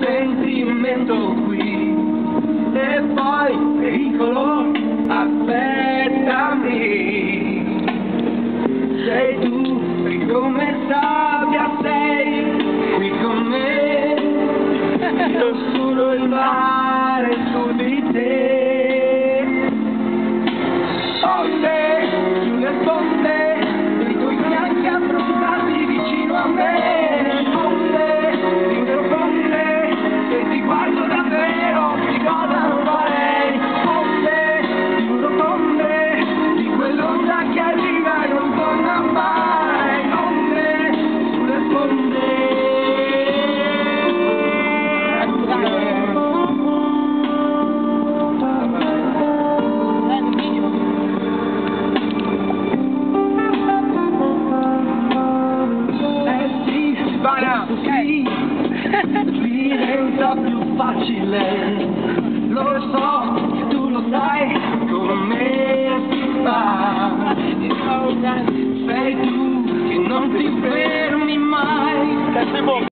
sentimento qui e poi pericolo, aspettami. Sei tu che come sabbia sei qui con me, io solo il mare su di te. Onde sulle sponde dei tuoi fianchi affrontati vicino a me. Guardo davvero di cosa non farei. Onde, giuro onde, di quell'onda che arriva e non torna mai. Onde, sulle sponde. Sì, spara, sì. Diventa più facile, lo so, tu lo sai come si fa. Sei tu che non ti fermi mai.